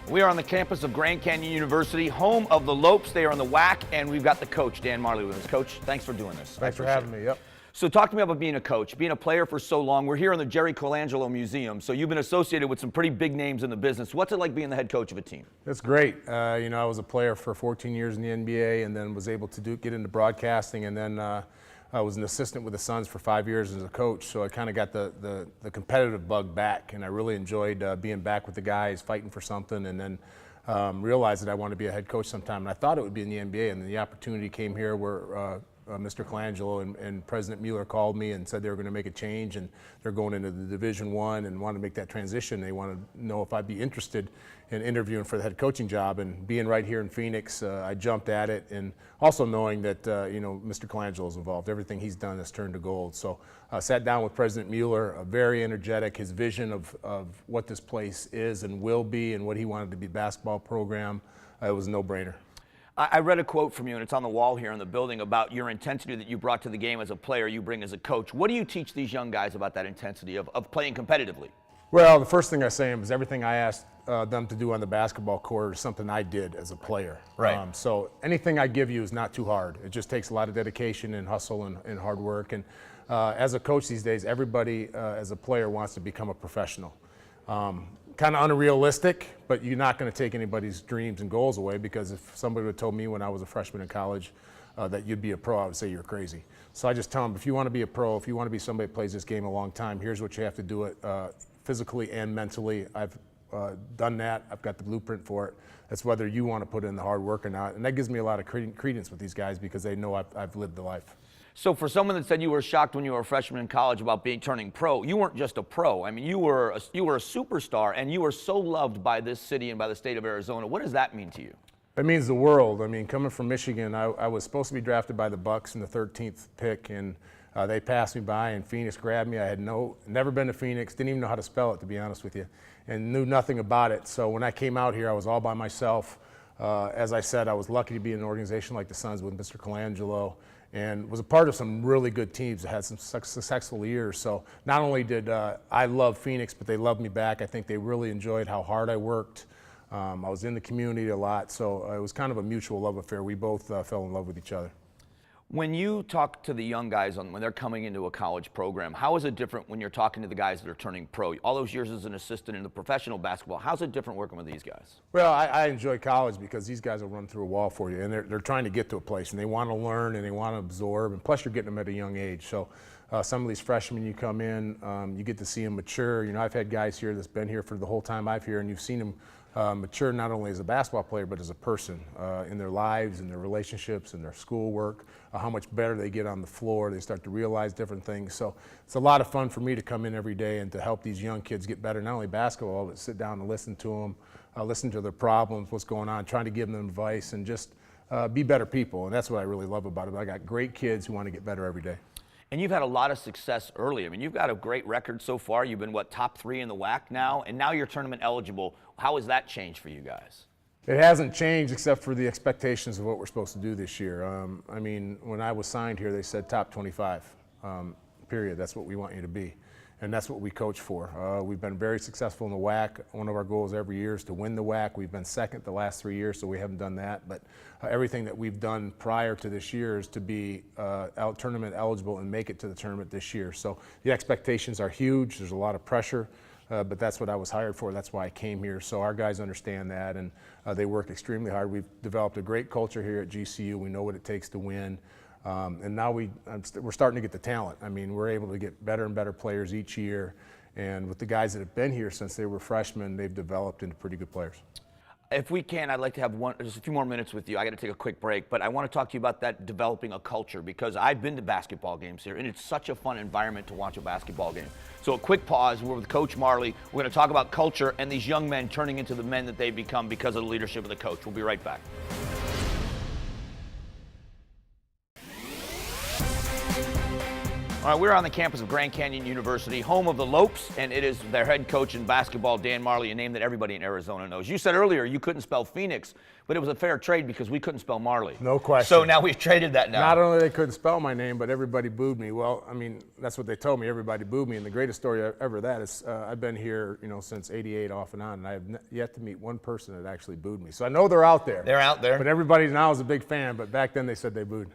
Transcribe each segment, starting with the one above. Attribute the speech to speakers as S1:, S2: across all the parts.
S1: We are on the campus of Grand Canyon University, home of the Lopes. They are on the WAC, and we've got the coach, Dan Majerle, with us. Coach, thanks for doing this.
S2: Thanks for having me, yep.
S1: So talk to me about being a coach, being a player for so long. We're here in the Jerry Colangelo Museum, so you've been associated with some pretty big names in the business. What's it like being the head coach of a team?
S2: It's great. I was a player for 14 years in the NBA and then was able to get into broadcasting, and then I was an assistant with the Suns for 5 years as a coach, so I kind of got the competitive bug back, and I really enjoyed being back with the guys, fighting for something, and then realized that I wanted to be a head coach sometime. And I thought it would be in the NBA, and then the opportunity came here where Mr. Colangelo and President Mueller called me and said they were going to make a change, and they're going into the Division I and want to make that transition. They want to know if I'd be interested in interviewing for the head coaching job, and being right here in Phoenix, I jumped at it, and also knowing that Mr. Colangelo is involved. Everything he's done has turned to gold. So I sat down with President Mueller, very energetic. His vision of what this place is and will be, and what he wanted to be basketball program, it was a no-brainer.
S1: I read a quote from you, and it's on the wall here in the building, about your intensity that you brought to the game as a player, you bring as a coach. What do you teach these young guys about that intensity of playing competitively?
S2: Well, the first thing I say is everything I asked them to do on the basketball court is something I did as a player.
S1: Right.
S2: So anything I give you is not too hard. It just takes a lot of dedication and hustle and hard work. And as a coach these days, everybody as a player wants to become a professional. Kind of unrealistic, but you're not going to take anybody's dreams and goals away, because if somebody would have told me when I was a freshman in college that you'd be a pro, I would say you're crazy. So I just tell them, if you want to be a pro, if you want to be somebody that plays this game a long time, here's what you have to do it physically and mentally. I've done that. I've got the blueprint for it. That's whether you want to put in the hard work or not. And that gives me a lot of credence with these guys, because they know I've lived the life.
S1: So for someone that said you were shocked when you were a freshman in college about turning pro, you weren't just a pro. I mean, you were a superstar, and you were so loved by this city and by the state of Arizona. What does that mean to you?
S2: It means the world. I mean, coming from Michigan, I was supposed to be drafted by the Bucks in the 13th pick, and they passed me by, and Phoenix grabbed me. I had never been to Phoenix, didn't even know how to spell it, to be honest with you, and knew nothing about it. So when I came out here, I was all by myself. As I said, I was lucky to be in an organization like the Suns with Mr. Colangelo, and was a part of some really good teams that had some successful years. So not only did I love Phoenix, but they loved me back. I think they really enjoyed how hard I worked. I was in the community a lot, so it was kind of a mutual love affair. We both fell in love with each other.
S1: When you talk to the young guys when they're coming into a college program, how is it different when you're talking to the guys that are turning pro? All those years as an assistant in the professional basketball, how's it different working with these guys?
S2: Well, I enjoy college because these guys will run through a wall for you, and they're trying to get to a place, and they want to learn, and they want to absorb, and plus you're getting them at a young age. So some of these freshmen, you come in, you get to see them mature. I've had guys here that's been here for the whole time I've here, and you've seen them mature not only as a basketball player, but as a person in their lives, in their relationships, in their schoolwork, how much better they get on the floor. They start to realize different things. So it's a lot of fun for me to come in every day and to help these young kids get better, not only basketball, but sit down and listen to them, listen to their problems, what's going on, trying to give them advice, and just be better people. And that's what I really love about it. I got great kids who want to get better every day.
S1: And you've had a lot of success early. I mean, you've got a great record so far. You've been, top 3 in the WAC now, and now you're tournament eligible. How has that changed for you guys?
S2: It hasn't changed except for the expectations of what we're supposed to do this year. I mean, when I was signed here, they said top 25, period. That's what we want you to be. And that's what we coach for. We've been very successful in the WAC. One of our goals every year is to win the WAC. We've been second the last 3 years, so we haven't done that. But everything that we've done prior to this year is to be tournament eligible and make it to the tournament this year. So the expectations are huge. There's a lot of pressure, but that's what I was hired for. That's why I came here. So our guys understand that, and they work extremely hard. We've developed a great culture here at GCU. We know what it takes to win. And now we're starting to get the talent. I mean, we're able to get better and better players each year. And with the guys that have been here since they were freshmen, they've developed into pretty good players.
S1: If we can, I'd like to have just a few more minutes with you. I got to take a quick break, but I want to talk to you about that developing a culture, because I've been to basketball games here, and it's such a fun environment to watch a basketball game. So a quick pause. We're with Coach Majerle. We're going to talk about culture and these young men turning into the men that they become because of the leadership of the coach. We'll be right back. All right, we're on the campus of Grand Canyon University, home of the Lopes, and it is their head coach in basketball, Dan Majerle, a name that everybody in Arizona knows. You said earlier you couldn't spell Phoenix but it was a fair trade because we couldn't spell Marley.
S2: No question.
S1: So now we've traded that now.
S2: Not only they couldn't spell my name, but everybody booed me. Well, I mean, that's what they told me. Everybody booed me. And the greatest story ever that is I've been here, since '88 off and on, and I have yet to meet one person that actually booed me. So I know they're out there.
S1: They're out there.
S2: But everybody now is a big fan. But back then they said they booed.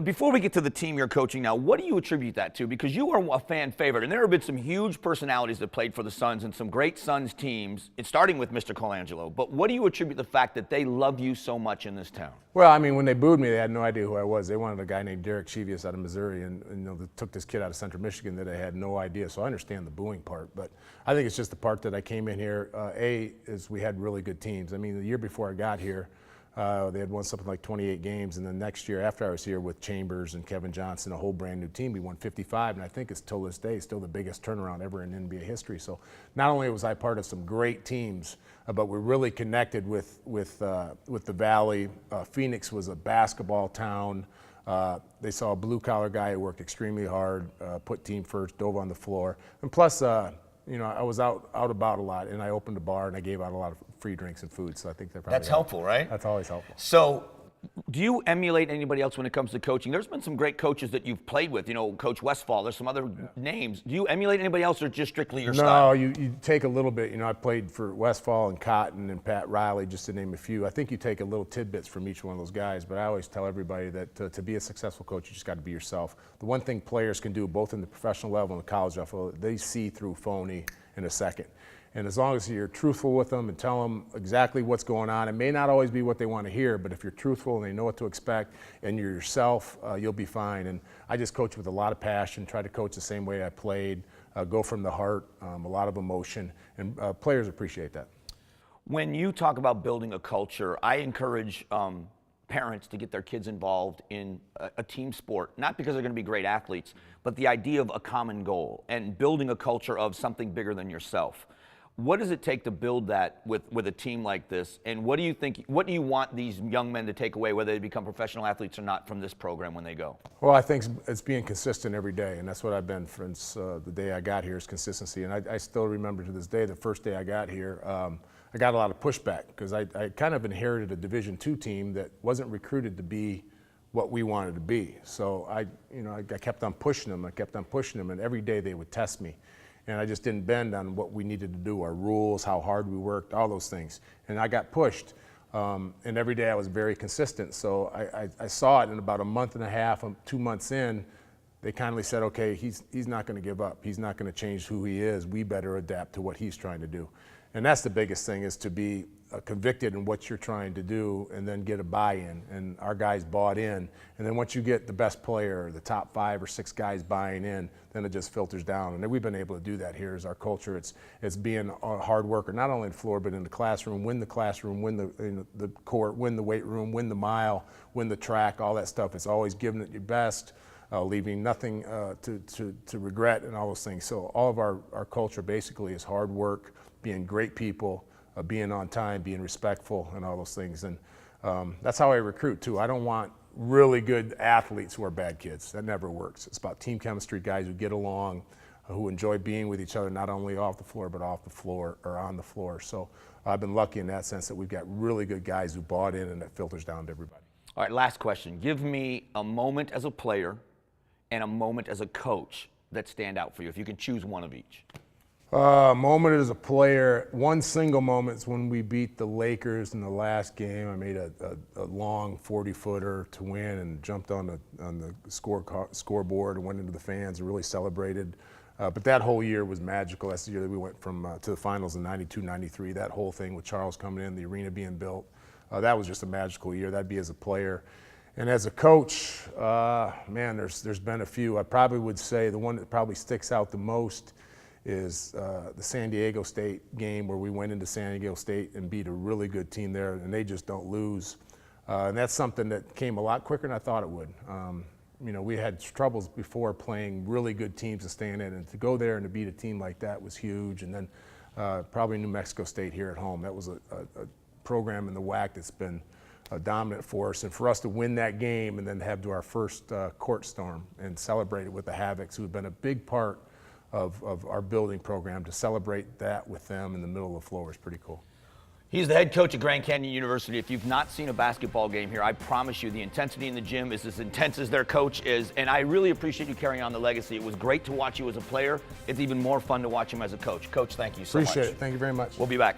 S1: Before we get to the team you're coaching now, what do you attribute that to? Because you are a fan favorite, and there have been some huge personalities that played for the Suns and some great Suns teams, starting with Mr. Colangelo. But what do you attribute the fact that they love you so much in this town?
S2: Well, I mean, when they booed me, they had no idea who I was. They wanted a guy named Derek Chevius out of Missouri, and they took this kid out of Central Michigan that I had no idea. So I understand the booing part, but I think it's just the part that I came in here. Is we had really good teams. I mean, the year before I got here, they had won something like 28 games, and then next year after I was here with Chambers and Kevin Johnson, a whole brand new team, we won 55, and I think it's till this day still the biggest turnaround ever in NBA history. So not only was I part of some great teams, but we're really connected with the Valley. Phoenix was a basketball town. They saw a blue-collar guy who worked extremely hard, put team first, dove on the floor, and plus, I was out about a lot, and I opened a bar and I gave out a lot of free drinks and food. So I think
S1: that's helpful, right?
S2: That's always helpful.
S1: So, do you emulate anybody else when it comes to coaching? There's been some great coaches that you've played with. Coach Westfall. There's some other names. Do you emulate anybody else, or just strictly your style?
S2: No, you take a little bit. I played for Westfall and Cotton and Pat Riley, just to name a few. I think you take a little tidbits from each one of those guys. But I always tell everybody that to be a successful coach, you just got to be yourself. The one thing players can do, both in the professional level and the college level, they see through phony in a second. And as long as you're truthful with them and tell them exactly what's going on, it may not always be what they want to hear, but if you're truthful and they know what to expect and you're yourself, you'll be fine. And I just coach with a lot of passion, try to coach the same way I played, go from the heart, a lot of emotion, and players appreciate that.
S1: When you talk about building a culture, I encourage parents to get their kids involved in a team sport, not because they're going to be great athletes, but the idea of a common goal and building a culture of something bigger than yourself. What does it take to build that with a team like this? And what do you want these young men to take away, whether they become professional athletes or not, from this program when they go?
S2: Well, I think it's being consistent every day, and that's what I've been since the day I got here, is consistency. And I still remember to this day, the first day I got here, I got a lot of pushback because I kind of inherited a Division II team that wasn't recruited to be what we wanted to be. So I kept on pushing them. And every day they would test me. And I just didn't bend on what we needed to do, our rules, how hard we worked, all those things. And I got pushed. And every day I was very consistent. So I saw it in about a month and a half, 2 months in, they kindly said, okay, he's not going to give up. He's not going to change who he is. We better adapt to what he's trying to do. And that's the biggest thing, is to be convicted in what you're trying to do and then get a buy-in. And our guys bought in. And then once you get the best player, the top 5 or 6 guys buying in, then it just filters down. And we've been able to do that here as our culture. It's being a hard worker, not only in the floor, but in the classroom, win the court, win the weight room, win the mile, win the track, all that stuff. It's always giving it your best, leaving nothing to regret, and all those things. So all of our culture basically is hard work, being great people, being on time, being respectful, and all those things. And that's how I recruit too. I don't want really good athletes who are bad kids. That never works. It's about team chemistry, guys who get along, who enjoy being with each other, not only off the floor, but off the floor or on the floor. So I've been lucky in that sense that we've got really good guys who bought in, and that filters down to everybody.
S1: All right, last question. Give me a moment as a player and a moment as a coach that stand out for you, if you can choose one of each.
S2: Moment as a player, one single moment is when we beat the Lakers in the last game. I made a long 40-footer to win and jumped on the scoreboard and went into the fans and really celebrated. But that whole year was magical. That's the year that we went to the finals in '92, '93. That whole thing with Charles coming in, the arena being built, that was just a magical year. That'd be as a player. And as a coach, man, there's been a few. I probably would say the one that probably sticks out the most is the San Diego State game, where we went into San Diego State and beat a really good team there, and they just don't lose. And that's something that came a lot quicker than I thought it would. We had troubles before playing really good teams and staying in, and to go there and to beat a team like that was huge. And then probably New Mexico State here at home. That was a program in the WAC that's been a dominant force, and for us to win that game and then have to our first court storm and celebrate it with the Havocs, who have been a big part of our building program, to celebrate that with them in the middle of the floor is pretty cool.
S1: He's the head coach at Grand Canyon University. If you've not seen a basketball game here, I promise you the intensity in the gym is as intense as their coach is. And I really appreciate you carrying on the legacy. It was great to watch you as a player. It's even more fun to watch him as a coach. Coach, thank you so much.
S2: Appreciate it. Thank you very much.
S1: We'll be back.